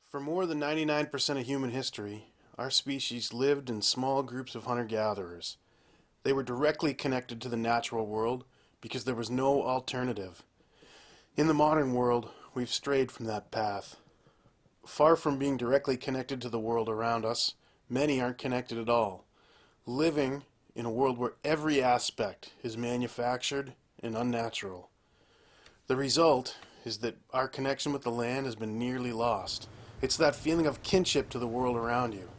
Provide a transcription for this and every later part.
For more than 99% of human history, our species lived in small groups of hunter-gatherers. They were directly connected to the natural world because there was no alternative. In the modern world, we've strayed from that path. Far from being directly connected to the world around us, many aren't connected at all, living in a world where every aspect is manufactured and unnatural. The result is that our connection with the land has been nearly lost. It's that feeling of kinship to the world around you,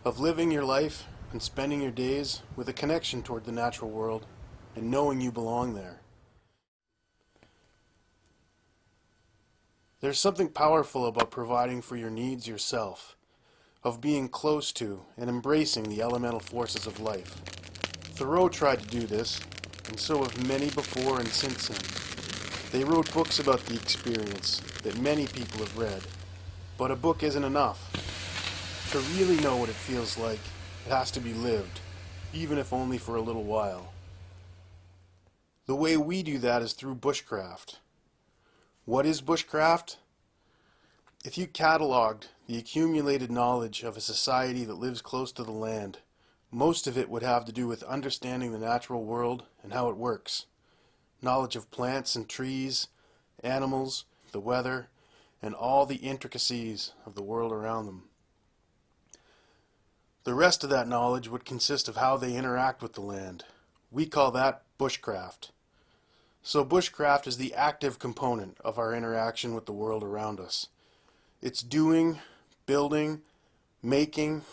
of living your life and spending your days with a connection toward the natural world and knowing you belong there. There's something powerful about providing for your needs yourself, of being close to and embracing the elemental forces of life. Thoreau tried to do this, and so have many before and since him. They wrote books about the experience that many people have read, but a book isn't enough. To really know what it feels like, it has to be lived, even if only for a little while. The way we do that is through bushcraft. What is bushcraft? If you cataloged the accumulated knowledge of a society that lives close to the land, most of it would have to do with understanding the natural world and how it works. Knowledge of plants and trees, animals, the weather, and all the intricacies of the world around them. The rest of that knowledge would consist of how they interact with the land. We call that bushcraft. So bushcraft is the active component of our interaction with the world around us. It's doing, building, making,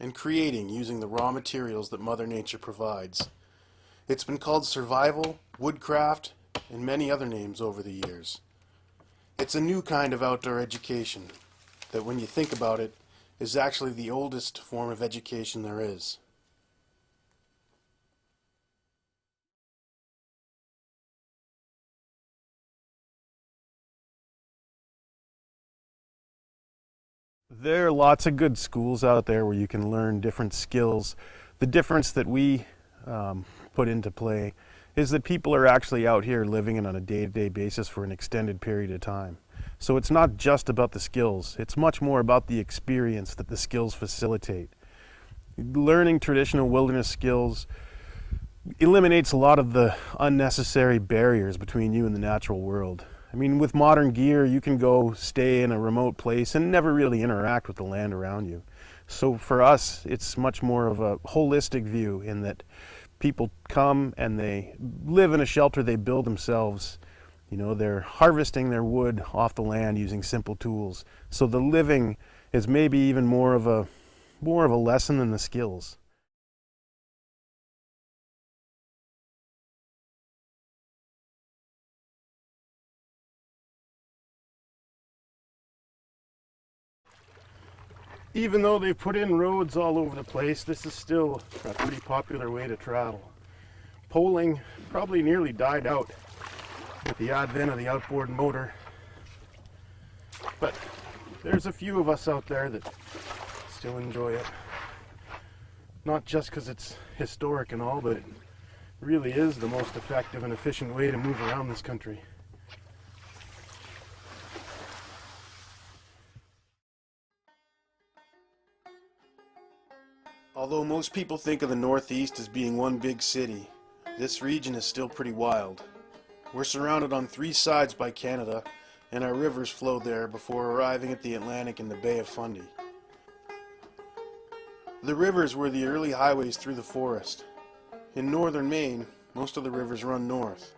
and creating using the raw materials that Mother Nature provides. It's been called survival, woodcraft, and many other names over the years. It's a new kind of outdoor education that, when you think about it, is actually the oldest form of education there is. There are lots of good schools out there where you can learn different skills. The difference that we put into play is that people are actually out here living it on a day-to-day basis for an extended period of time. So it's not just about the skills, it's much more about the experience that the skills facilitate. Learning traditional wilderness skills eliminates a lot of the unnecessary barriers between you and the natural world. I mean, with modern gear, you can go stay in a remote place and never really interact with the land around you. So for us, it's much more of a holistic view in that people come and they live in a shelter they build themselves. You know, they're harvesting their wood off the land using simple tools. So the living is maybe even more of a lesson than the skills. Even though they've put in roads all over the place, this is still a pretty popular way to travel. Poling probably nearly died out with the advent of the outboard motor, but there's a few of us out there that still enjoy it. Not just because it's historic and all, but it really is the most effective and efficient way to move around this country. Although most people think of the Northeast as being one big city, this region is still pretty wild. We're surrounded on three sides by Canada, and our rivers flow there before arriving at the Atlantic in the Bay of Fundy. The rivers were the early highways through the forest. In northern Maine, most of the rivers run north.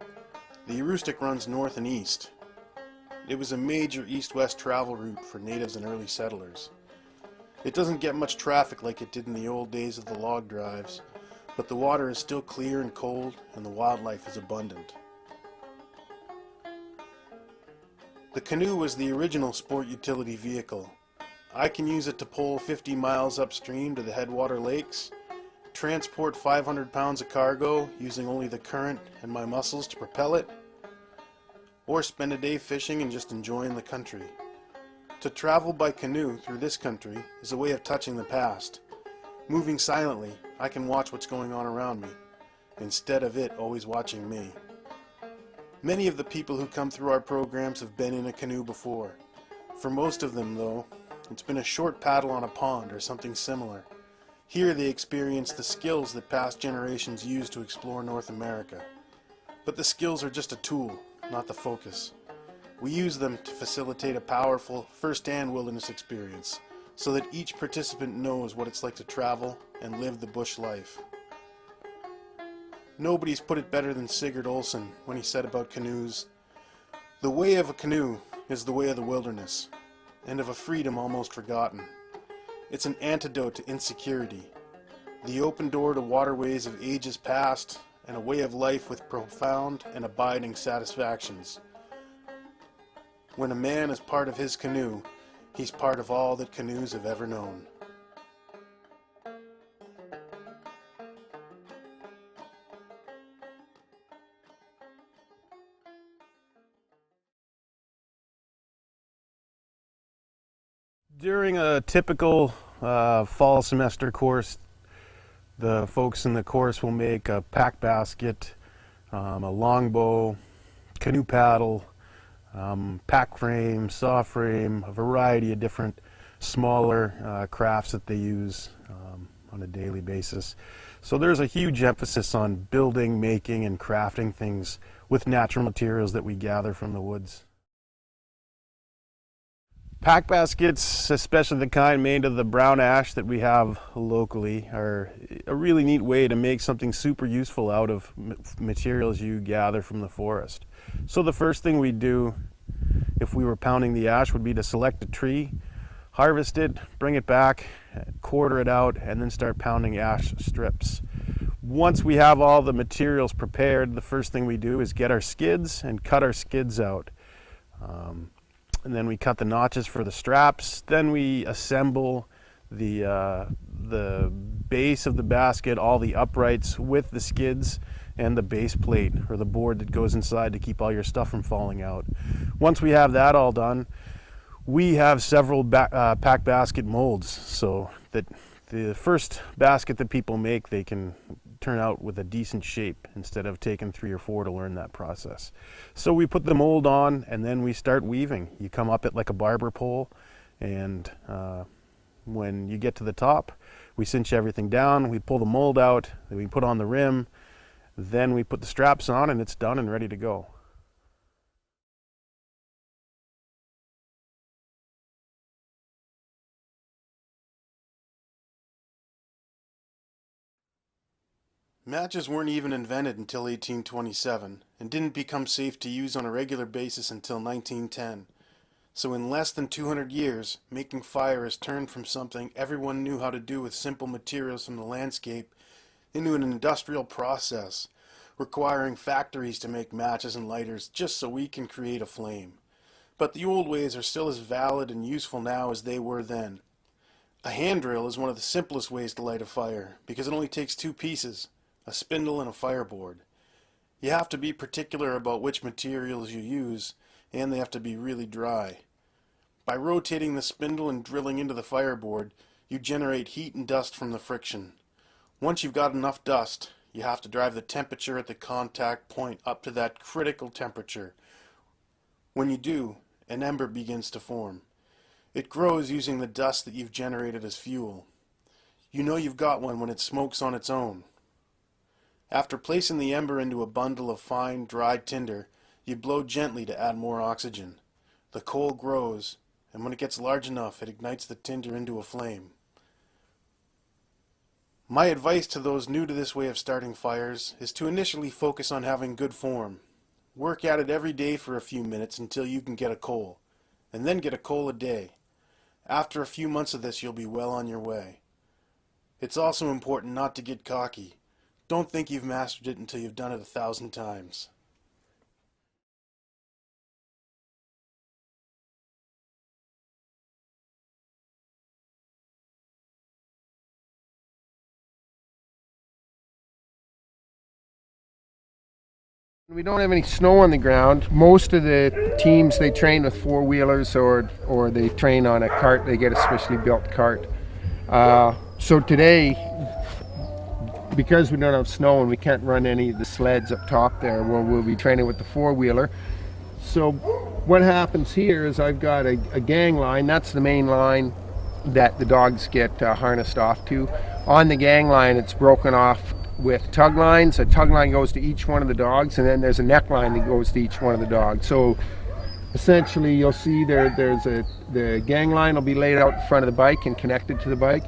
The Aroostook runs north and east. It was a major east-west travel route for natives and early settlers. It doesn't get much traffic like it did in the old days of the log drives, but the water is still clear and cold, and the wildlife is abundant. The canoe was the original sport utility vehicle. I can use it to pole 50 miles upstream to the headwater lakes, transport 500 pounds of cargo using only the current and my muscles to propel it, or spend a day fishing and just enjoying the country. To travel by canoe through this country is a way of touching the past. Moving silently, I can watch what's going on around me, instead of it always watching me. Many of the people who come through our programs have been in a canoe before. For most of them, though, It's been a short paddle on a pond or something similar. Here they experience the skills that past generations used to explore North America. But the skills are just a tool, not the focus. We use them to facilitate a powerful, first-hand wilderness experience, so that each participant knows what it's like to travel and live the bush life. Nobody's put it better than Sigurd Olsen when he said about canoes, "The way of a canoe is the way of the wilderness, and of a freedom almost forgotten. It's an antidote to insecurity, the open door to waterways of ages past, and a way of life with profound and abiding satisfactions. When a man is part of his canoe, he's part of all that canoes have ever known." During a typical fall semester course, the folks in the course will make a pack basket, a longbow, canoe paddle, pack frame, saw frame, a variety of different smaller crafts that they use on a daily basis. So there's a huge emphasis on building, making, and crafting things with natural materials that we gather from the woods. Pack baskets, especially the kind made of the brown ash that we have locally, are a really neat way to make something super useful out of materials you gather from the forest. So the first thing we do if we were pounding the ash would be to select a tree, harvest it, bring it back, quarter it out, and then start pounding ash strips. Once we have all the materials prepared, the first thing we do is get our skids and cut our skids out. And then we cut the notches for the straps. Then we assemble the base of the basket, all the uprights with the skids and the base plate or the board that goes inside to keep all your stuff from falling out. Once we have that all done, we have several pack basket molds so that the first basket that people make, they can turn out with a decent shape instead of taking 3 or 4 to learn that process. So we put the mold on and then we start weaving. You come up it like a barber pole, and when you get to the top, we cinch everything down, we pull the mold out, then we put on the rim, then we put the straps on, and it's done and ready to go. Matches weren't even invented until 1827 and didn't become safe to use on a regular basis until 1910. So in less than 200 years, making fire has turned from something everyone knew how to do with simple materials from the landscape into an industrial process, requiring factories to make matches and lighters just so we can create a flame. But the old ways are still as valid and useful now as they were then. A hand drill is one of the simplest ways to light a fire because it only takes 2 pieces. A spindle and a fireboard. You have to be particular about which materials you use, and they have to be really dry. By rotating the spindle and drilling into the fireboard, you generate heat and dust from the friction. Once you've got enough dust, you have to drive the temperature at the contact point up to that critical temperature. When you do, an ember begins to form. It grows using the dust that you've generated as fuel. You know you've got one when it smokes on its own. After placing the ember into a bundle of fine, dried tinder, you blow gently to add more oxygen. The coal grows, and when it gets large enough, it ignites the tinder into a flame. My advice to those new to this way of starting fires is to initially focus on having good form. Work at it every day for a few minutes until you can get a coal, and then get a coal a day. After a few months of this, you'll be well on your way. It's also important not to get cocky. Don't think you've mastered it until you've done it 1,000 times. We don't have any snow on the ground. Most of the teams, they train with 4-wheelers or they train on a cart. They get a specially built cart. So today, because we don't have snow and we can't run any of the sleds up top there, we'll be training with the 4-wheeler. So what happens here is I've got a gang line. That's the main line that the dogs get harnessed off to. On the gang line, it's broken off with tug lines. A tug line goes to each one of the dogs, and then there's a neck line that goes to each one of the dogs. So essentially, you'll see the gang line will be laid out in front of the bike and connected to the bike,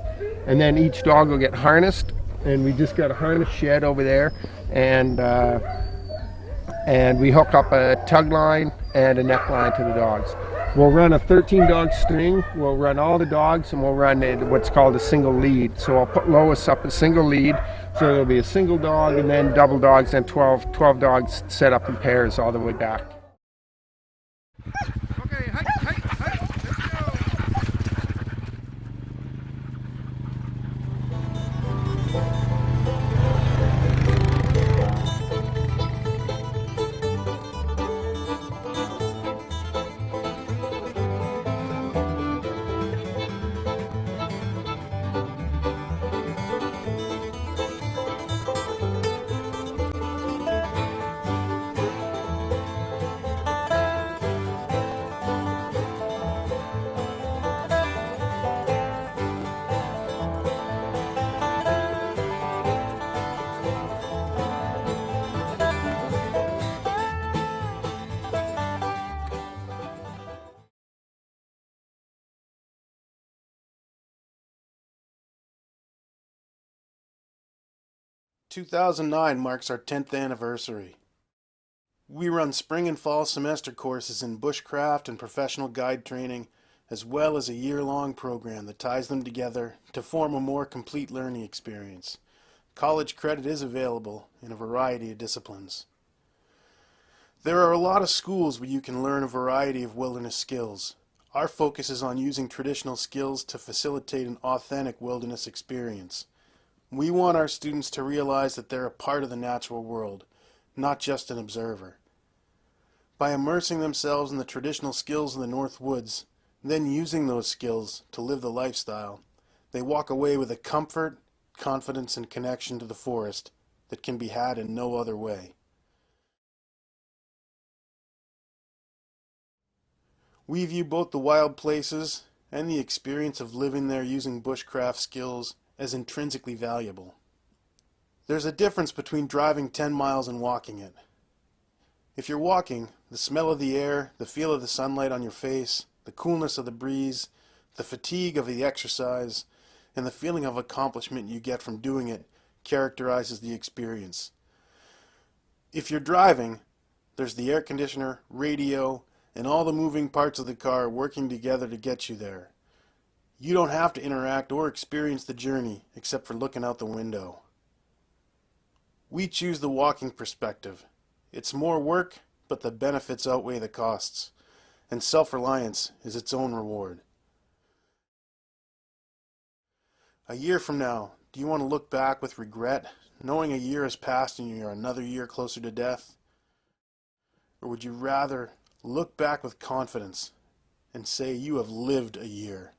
and then each dog will get harnessed. And we just got a harness shed over there, and we hook up a tug line and a neck line to the dogs. We'll run a 13-dog string. We'll run all the dogs, and we'll run what's called a single lead. So I'll put Lois up a single lead, so there'll be a single dog, and then double dogs, and 12 dogs set up in pairs all the way back. Okay, hike, let's go. 2009 marks our 10th anniversary. We run spring and fall semester courses in bushcraft and professional guide training, as well as a year-long program that ties them together to form a more complete learning experience. College credit is available in a variety of disciplines. There are a lot of schools where you can learn a variety of wilderness skills. Our focus is on using traditional skills to facilitate an authentic wilderness experience. We want our students to realize that they're a part of the natural world, not just an observer. By immersing themselves in the traditional skills of the North Woods, then using those skills to live the lifestyle, they walk away with a comfort, confidence, and connection to the forest that can be had in no other way. We view both the wild places and the experience of living there using bushcraft skills as intrinsically valuable. There's a difference between driving 10 miles and walking it. If you're walking, the smell of the air, the feel of the sunlight on your face, the coolness of the breeze, the fatigue of the exercise, and the feeling of accomplishment you get from doing it characterizes the experience. If you're driving, there's the air conditioner, radio, and all the moving parts of the car working together to get you there. You don't have to interact or experience the journey except for looking out the window. We choose the walking perspective. It's more work, but the benefits outweigh the costs, and self-reliance is its own reward. A year from now, do you want to look back with regret, knowing a year has passed and you're another year closer to death? Or would you rather look back with confidence and say you have lived a year?